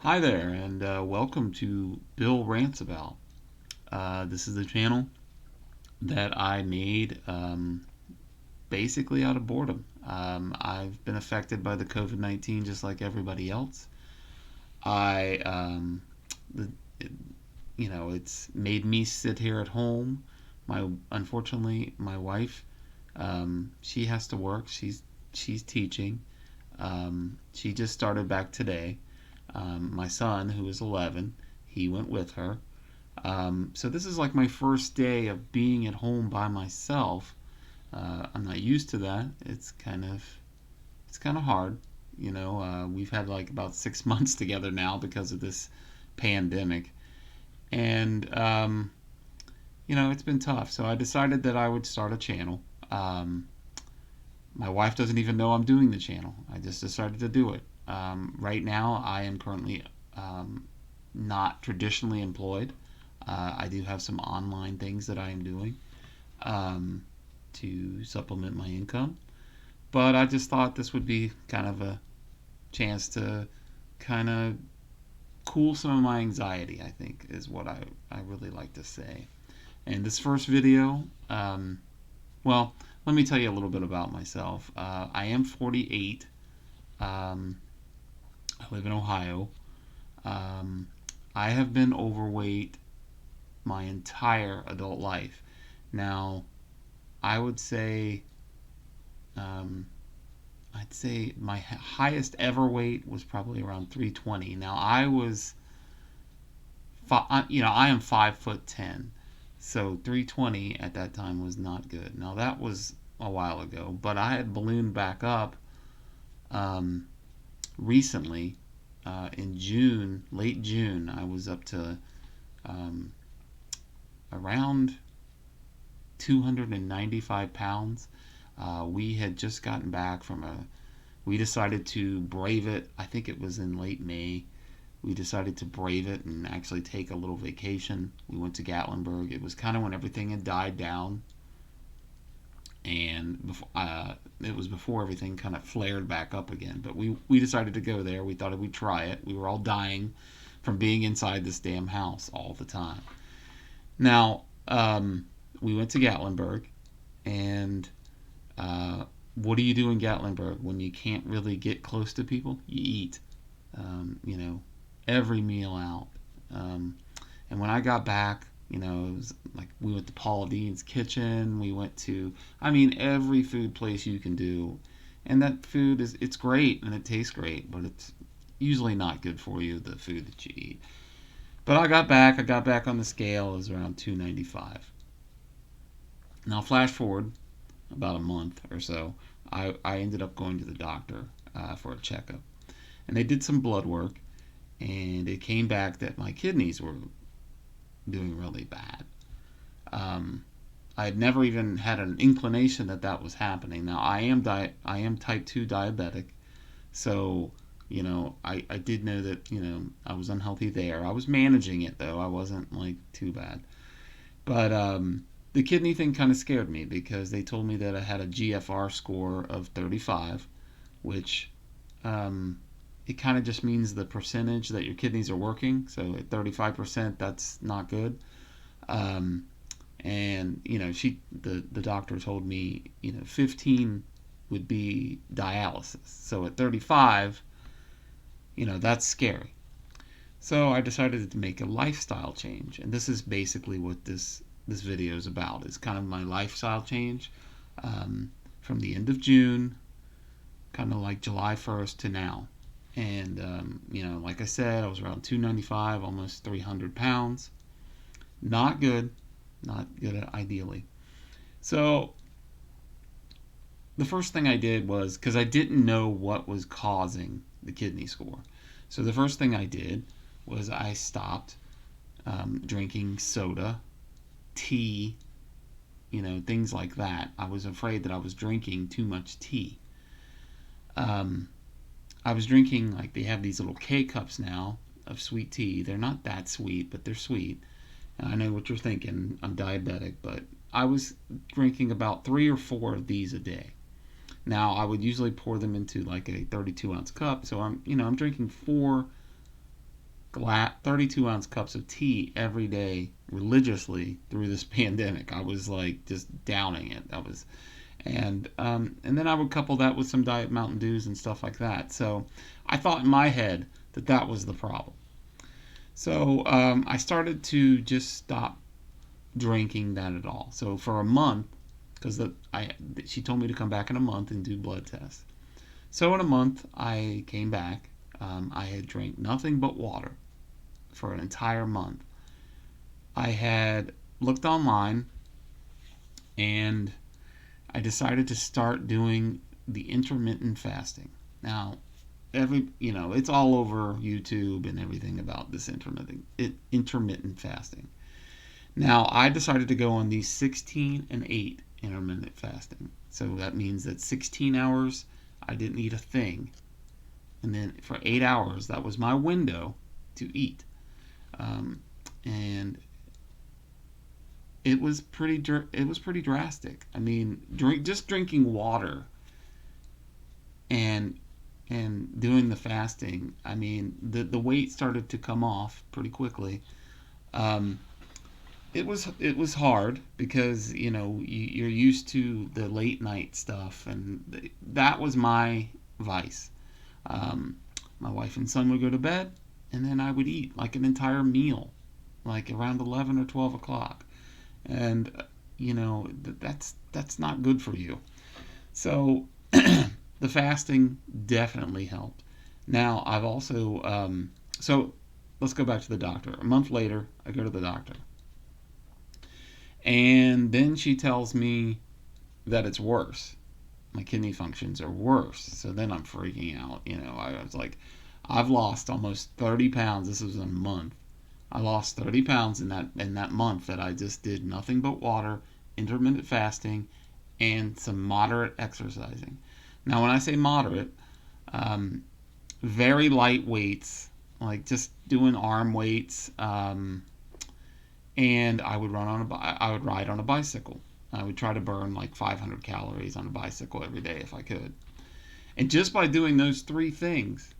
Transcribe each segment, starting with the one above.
Hi there, and welcome to Bill Rants About. This is the channel that I made basically out of boredom. I've been affected by the COVID-19 just like everybody else. I, the, it's made me sit here at home. Unfortunately, my wife, she has to work. She's teaching. She just started back today. My son, who is 11, he went with her. So this is like my first day of being at home by myself. I'm not used to that. It's kind of hard. We've had like about 6 months together now because of this pandemic, and it's been tough. So I decided that I would start a channel. Um, my wife doesn't even know I'm doing the channel. I just decided to do it. Right now, I am currently not traditionally employed. I do have some online things that I am doing um, to supplement my income. But I just thought this would be kind of a chance to kind of cool some of my anxiety, I think, is what I really like to say. And this first video, well, let me tell you a little bit about myself. I am 48. Um, I live in Ohio. Um, I have been overweight my entire adult life. Now, I would say, um, I'd say my highest ever weight was probably around 320. Now, I am 5'10", so 320 at that time was not good. Now that was a while ago, but I had ballooned back up um, recently. In June, late June, I was up to um, around 295 pounds. We had just gotten back we decided to brave it. I think it was in late May. We decided to brave it and actually take a little vacation. We went to Gatlinburg. It was kind of when everything had died down, and it was before everything kind of flared back up again. But we decided to go there. We thought we'd try it. We were all dying from being inside this damn house all the time. Now, we went to Gatlinburg, and what do you do in Gatlinburg when you can't really get close to people? You eat. Um, you know, every meal out. Um, and when I got back, it was like we went to Paula Dean's Kitchen. We went to, I mean, every food place you can do. And that food it's great and it tastes great, but it's usually not good for you, the food that you eat. But I got back on the scale. It was around 295. Now, flash forward about a month or so, I ended up going to the doctor for a checkup. And they did some blood work, and it came back that my kidneys were doing really bad. Um, I had never even had an inclination that that was happening. Now I am type 2 diabetic, so I did know that I was unhealthy there. I was managing it though. I wasn't like too bad. But the kidney thing kind of scared me because they told me that I had a GFR score of 35, which um, it kind of just means the percentage that your kidneys are working. So at 35%, that's not good. Um, and the doctor told me 15 would be dialysis. So at 35, that's scary. So I decided to make a lifestyle change, and this is basically what this video is about. It's kind of my lifestyle change from the end of June, kind of like July 1st to now. And like I said, I was around 295, almost 300 pounds. Not good, not good ideally. So the first thing I did was, because I didn't know what was causing the kidney score, so the first thing I did was I stopped drinking soda, tea, things like that. I was afraid that I was drinking too much tea. Um, I was drinking, like, they have these little K cups now of sweet tea. They're not that sweet, but they're sweet. And I know what you're thinking. I'm diabetic, but I was drinking about 3 or 4 of these a day. Now, I would usually pour them into like a 32-ounce cup, so I'm drinking 4 glass 32-ounce cups of tea every day religiously through this pandemic. I was like just downing it. That was and then I would couple that with some Diet Mountain Dews and stuff like that. So I thought in my head that that was the problem. So I started to just stop drinking that at all. So for a month, because she told me to come back in a month and do blood tests. So in a month, I came back. I had drank nothing but water for an entire month. I had looked online and I decided to start doing the intermittent fasting. Now, it's all over YouTube and everything about this intermittent fasting. Now, I decided to go on the 16 and 8 intermittent fasting. So that means that 16 hours I didn't eat a thing, and then for 8 hours that was my window to eat. And it was pretty drastic. I mean, just drinking water and doing the fasting. I mean, the weight started to come off pretty quickly. Um, it was hard because you're used to the late night stuff, and that was my vice. My wife and son would go to bed, and then I would eat like an entire meal, like around 11 or 12 o'clock, and that's not good for you. So the fasting definitely helped. Now I've also so let's go back to the doctor. A month later, I go to the doctor. And then she tells me that it's worse. My kidney functions are worse. So then I'm freaking out. I was like, I've lost almost 30 pounds. This was a month. I lost 30 pounds in that month that I just did nothing but water, intermittent fasting, and some moderate exercising. Now, when I say moderate, very light weights, like just doing arm weights, and I would ride on a bicycle. I would try to burn like 500 calories on a bicycle every day if I could. And just by doing those three things,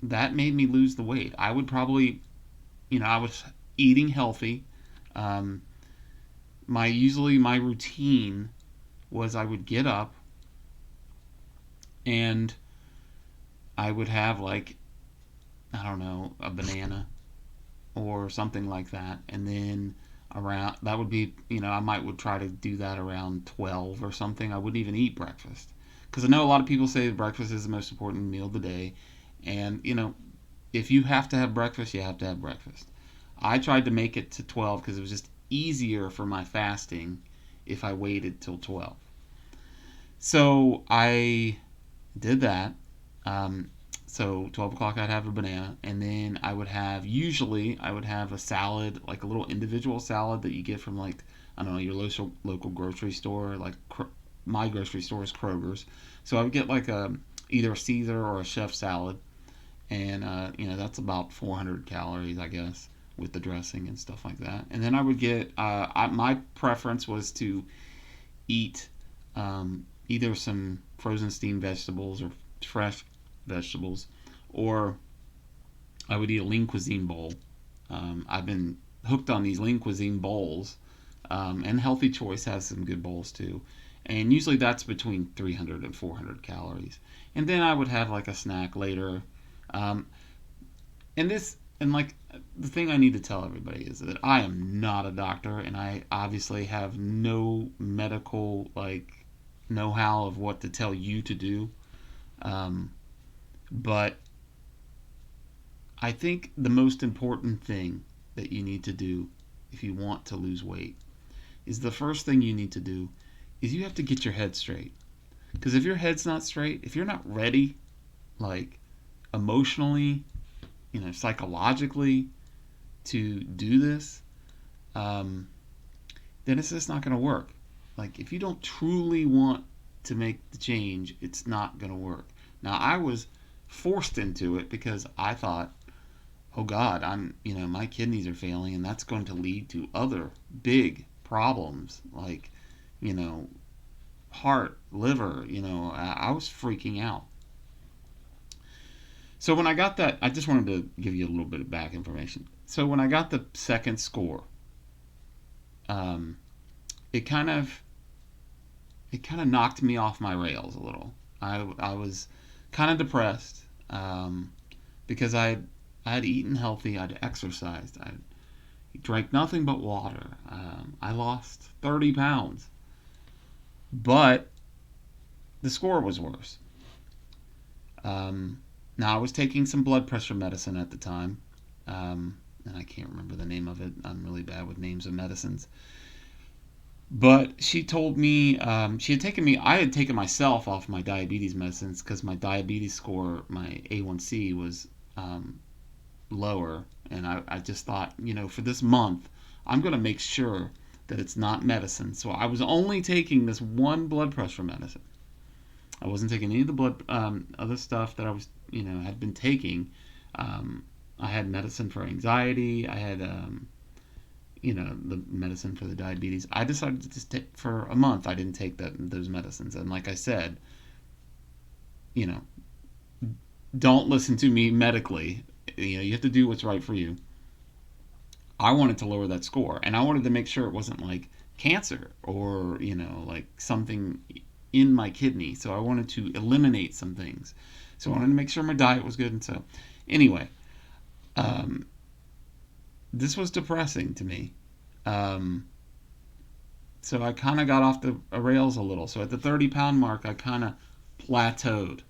that made me lose the weight. I would probably, I was eating healthy. Um, my routine was I would get up and I would have like, I don't know, a banana or something like that, and then around that would be, I might would try to do that around 12 or something. I wouldn't even eat breakfast because I know a lot of people say breakfast is the most important meal of the day, and if you have to have breakfast, you have to have breakfast. I tried to make it to 12 because it was just easier for my fasting if I waited till 12. So I did that. So 12 o'clock I'd have a banana, and then usually I would have a salad, like a little individual salad that you get from, like, I don't know, your local grocery store. Like my grocery store is Kroger's. So I would get like either a Caesar or a chef salad, and that's about 400 calories, I guess, with the dressing and stuff like that. And then I would get my preference was to eat either some frozen steamed vegetables or fresh vegetables, or I would eat a lean cuisine bowl. I've been hooked on these lean cuisine bowls, and Healthy Choice has some good bowls too. And usually that's between 300 and 400 calories. And then I would have like a snack later. Um, and like the thing I need to tell everybody is that I am not a doctor, and I obviously have no medical like know-how of what to tell you to do. Um, but I think the most important thing that you need to do if you want to lose weight is the first thing you need to do is you have to get your head straight. Because if your head's not straight, if you're not ready, like emotionally, psychologically, to do this, um, then it's just not going to work. Like, if you don't truly want to make the change, it's not going to work. Now, I was forced into it because I thought, oh God, my kidneys are failing, and that's going to lead to other big problems like, heart, liver. I was freaking out. So when I got that, I just wanted to give you a little bit of back information. So when I got the second score, um, it kind of it kind of knocked me off my rails a little. I was kind of depressed, because I had eaten healthy, I'd exercised, I drank nothing but water. I lost 30 pounds, but the score was worse. Um, Now I was taking some blood pressure medicine at the time, and I can't remember the name of it. I'm really bad with names of medicines. But she told me, she had taken me. I had taken myself off my diabetes medicines because my diabetes score, my A1C, was lower, and I just thought, for this month, I'm going to make sure that it's not medicine. So I was only taking this one blood pressure medicine. I wasn't taking any of the blood other stuff that I was, had been taking. I had medicine for anxiety. I had, the medicine for the diabetes. I decided to just take for a month. I didn't take those medicines, and like I said, you know, don't listen to me medically. You have to do what's right for you. I wanted to lower that score, and I wanted to make sure it wasn't like cancer or like something in my kidney. So I wanted to eliminate some things. So I wanted to make sure my diet was good, and so anyway, um, this was depressing to me. Um, so I kind of got off the rails a little. So at the 30-pound mark, I kind of plateaued.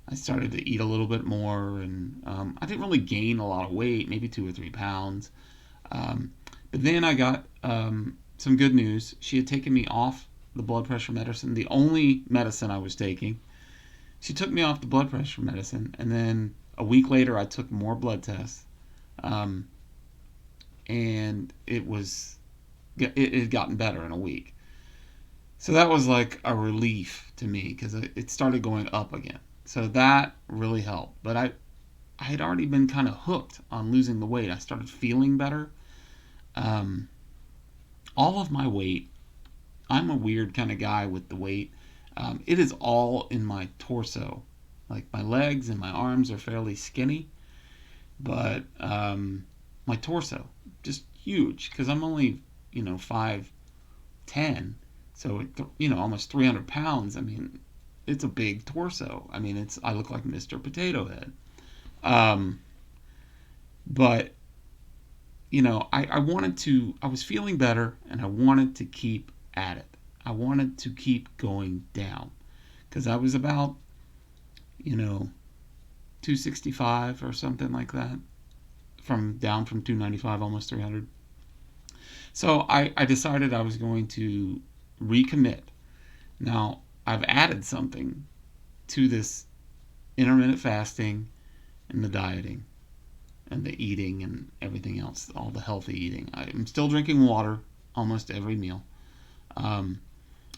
I started to eat a little bit more, and I didn't really gain a lot of weight, maybe 2 or 3 pounds. Um, but then I got some good news. She had taken me off the blood pressure medicine, the only medicine I was taking. She took me off the blood pressure medicine, and then a week later, I took more blood tests, um, and it had gotten better in a week. So that was like a relief to me because it started going up again. So that really helped. But I had already been kind of hooked on losing the weight. I started feeling better. Um, all of my weight, I'm a weird kind of guy with the weight. It is all in my torso. Like my legs and my arms are fairly skinny, but my torso just huge because I'm only 5'10", so almost 300 pounds. I mean, it's a big torso. I mean, I look like Mr. Potato Head. Um, but I was feeling better, and I wanted to keep at it. I wanted to keep going down because I was about 265 or something like that, from 295, almost 300. So I decided I was going to recommit. Now, I've added something to this intermittent fasting and the dieting and the eating and everything else, all the healthy eating. I'm still drinking water almost every meal. Um,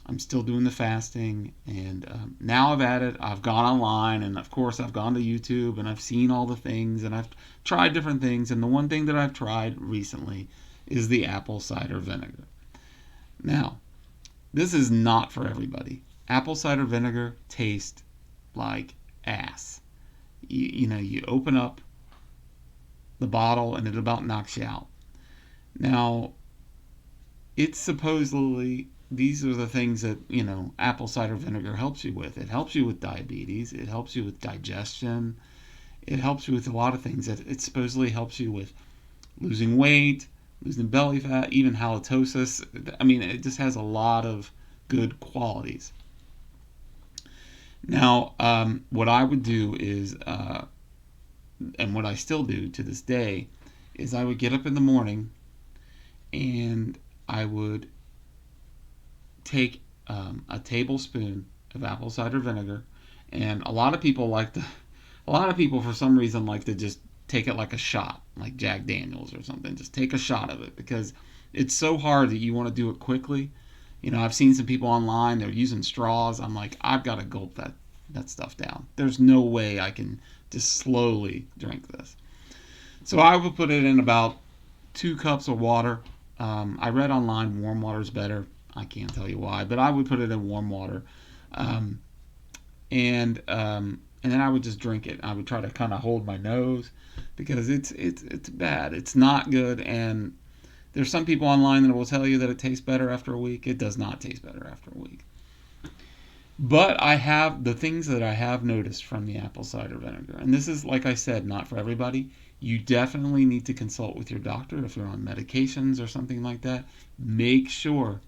I'm still doing the fasting, and now I've gone online, and of course I've gone to YouTube, and I've seen all the things, and I've tried different things, and the one thing that I've tried recently is the apple cider vinegar. Now, this is not for everybody. Apple cider vinegar tastes like ass. You open up the bottle and it about knocks you out. Now, it's supposedly, these are the things that apple cider vinegar helps you with. It helps you with diabetes. It helps you with digestion. It helps you with a lot of things. It supposedly helps you with losing weight, losing belly fat, even halitosis. I mean, it just has a lot of good qualities. Now, what I would do is, and what I still do to this day, is I would get up in the morning and I would take a tablespoon of apple cider vinegar, and a lot of people for some reason like to just take it like a shot, like Jack Daniels or something. Just take a shot of it because it's so hard that you want to do it quickly. I've seen some people online, they're using straws. I'm like, I've got to gulp that stuff down. There's no way I can just slowly drink this. So I would put it in about 2 cups of water. I read online warm water is better. I can't tell you why, but I would put it in warm water. Um, And then I would just drink it. I would try to kind of hold my nose because it's bad. It's not good. And there's some people online that will tell you that it tastes better after a week. It does not taste better after a week. But I have the things that I have noticed from the apple cider vinegar. And this is, like I said, not for everybody. You definitely need to consult with your doctor if you're on medications or something like that. Make sure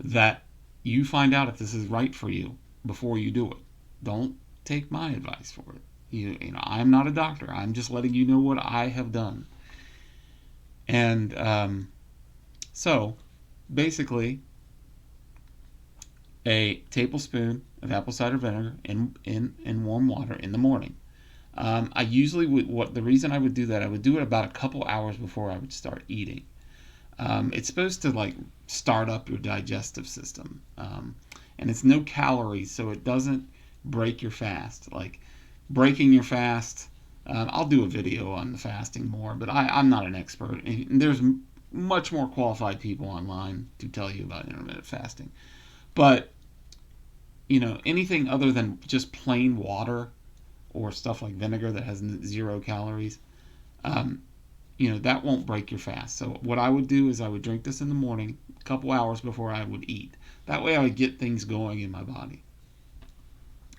that you find out if this is right for you before you do it. Don't take my advice for it. I'm not a doctor. I'm just letting you know what I have done. And so, basically, a tablespoon of apple cider vinegar in warm water in the morning. I usually would. The reason I would do that, I would do it about a couple hours before I would start eating. It's supposed to like start up your digestive system, and it's no calories, so it doesn't break your fast. Like breaking your fast, I'll do a video on the fasting more, but I'm not an expert. And there's much more qualified people online to tell you about intermittent fasting. But anything other than just plain water or stuff like vinegar that has 0 calories, that won't break your fast. So what I would do is I would drink this in the morning, a couple hours before I would eat. That way I would get things going in my body.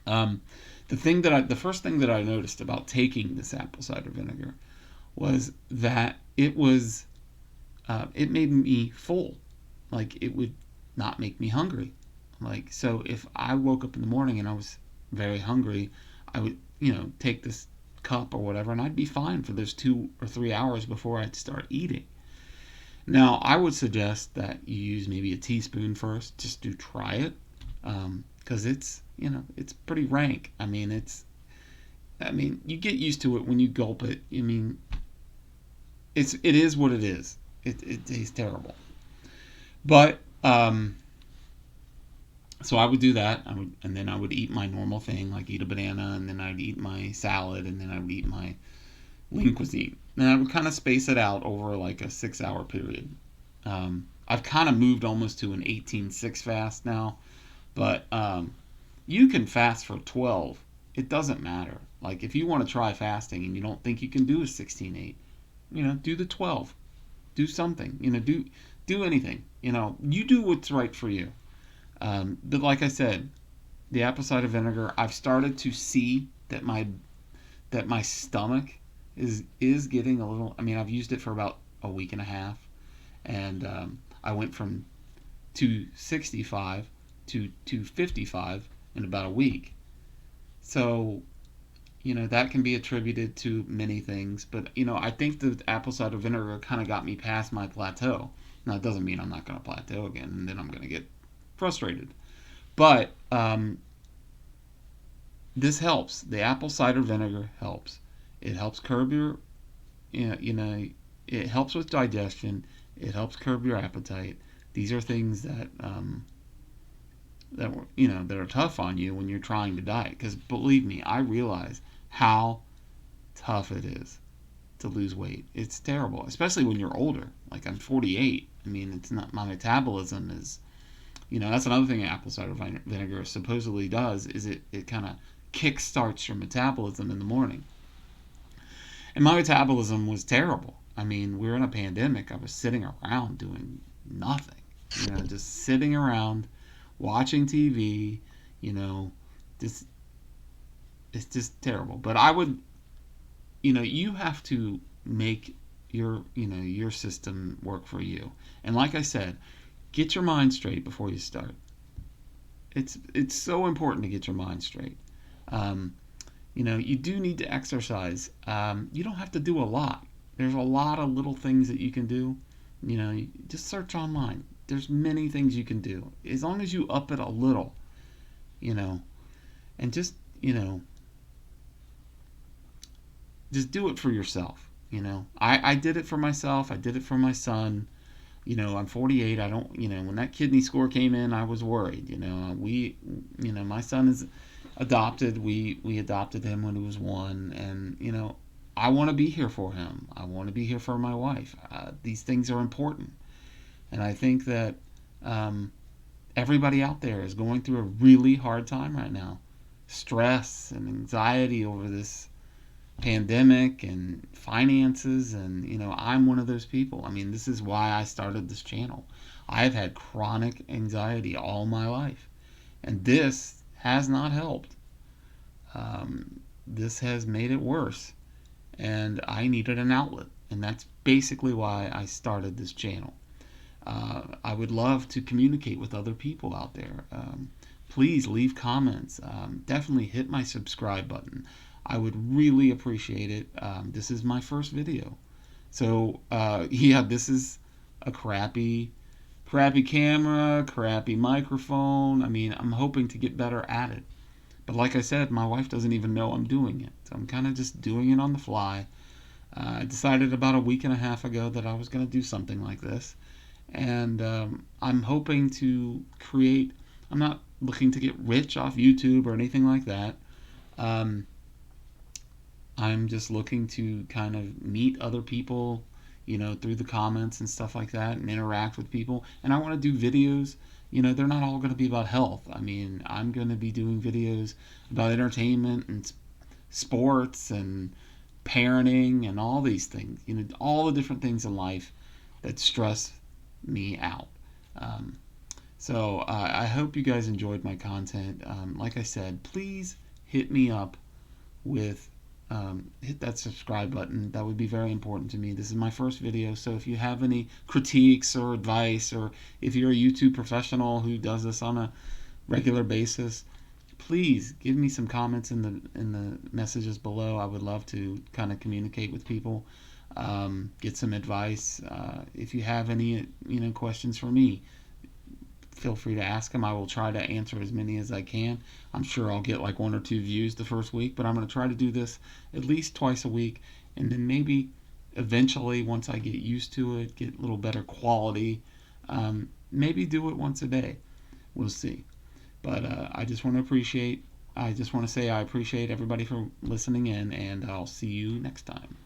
The first thing that I noticed about taking this apple cider vinegar was that it made me full. Like it would not make me hungry. Like, so if I woke up in the morning and I was very hungry, I would, take this cup or whatever, and I'd be fine for those 2 or 3 hours before I'd start eating. Now, I would suggest that you use maybe a teaspoon first, just to try it, because it's pretty rank. I mean, you get used to it when you gulp it. I mean, it is what it is. It tastes terrible, but so I would do that. And then I would eat my normal thing, like eat a banana, and then I'd eat my salad, and then I would eat my lean cuisine. And I would kind of space it out over like a 6-hour period. I've kind of moved almost to an 18-6 fast now, but you can fast for 12. It doesn't matter. Like if you want to try fasting and you don't think you can do a 16-8, do the 12. Do something. Do anything. You do what's right for you. But like I said, the apple cider vinegar, I've started to see that my stomach is getting a little. I mean, I've used it for about a week and a half, and I went from 265 to 255 in about a week. So, that can be attributed to many things, but I think the apple cider vinegar kind of got me past my plateau. Now, it doesn't mean I'm not going to plateau again, and then I'm going to get frustrated. But this helps. The apple cider vinegar helps. It helps curb your, it helps with digestion. It helps curb your appetite. These are things that that are tough on you when you're trying to diet. Because believe me, I realize how tough it is to lose weight. It's terrible, especially when you're older. Like I'm 48. I mean, it's not, my metabolism is. That's another thing apple cider vinegar supposedly does, is it kind of kickstarts your metabolism in the morning. And my metabolism was terrible. I mean, we were in a pandemic. I was sitting around doing nothing. Just sitting around, watching TV, just, it's just terrible. But I would, you have to make your system work for you. And like I said, get your mind straight before you start. It's so important to get your mind straight. You do need to exercise. You don't have to do a lot. There's a lot of little things that you can do. Just search online. There's many things you can do as long as you up it a little. And just do it for yourself. I did it for myself. I did it for my son. I'm 48. I don't, when that kidney score came in, I was worried. My son is adopted. We adopted him when he was 1, and I want to be here for him. I want to be here for my wife. These things are important, and I think that everybody out there is going through a really hard time right now. Stress and anxiety over this pandemic and finances, and I'm one of those people. I mean, this is why I started this channel. I've had chronic anxiety all my life, and this has not helped. This has made it worse, and I needed an outlet, and that's basically why I started this channel. I would love to communicate with other people out there. Please leave comments. Definitely hit my subscribe button. I would really appreciate it. This is my first video. So, yeah, this is a crappy camera, crappy microphone. I mean, I'm hoping to get better at it. But like I said, my wife doesn't even know I'm doing it. So I'm kind of just doing it on the fly. I decided about a week and a half ago that I was going to do something like this. And I'm hoping to create, I'm not looking to get rich off YouTube or anything like that. Um, I'm just looking to kind of meet other people, through the comments and stuff like that, and interact with people. And I want to do videos. They're not all going to be about health. I mean, I'm going to be doing videos about entertainment and sports and parenting and all these things. All the different things in life that stress me out. Um, so I hope you guys enjoyed my content. Like I said, please hit me up with hit that subscribe button. That would be very important to me. This is my first video, so if you have any critiques or advice, or if you're a YouTube professional who does this on a regular basis, please give me some comments in the messages below. I would love to kind of communicate with people, get some advice. If you have any questions for me, feel free to ask them. I will try to answer as many as I can. I'm sure I'll get like 1 or 2 views the first week, but I'm going to try to do this at least twice a week, and then maybe eventually, once I get used to it, get a little better quality, maybe do it once a day. We'll see. But I just want to say I appreciate everybody for listening in, and I'll see you next time.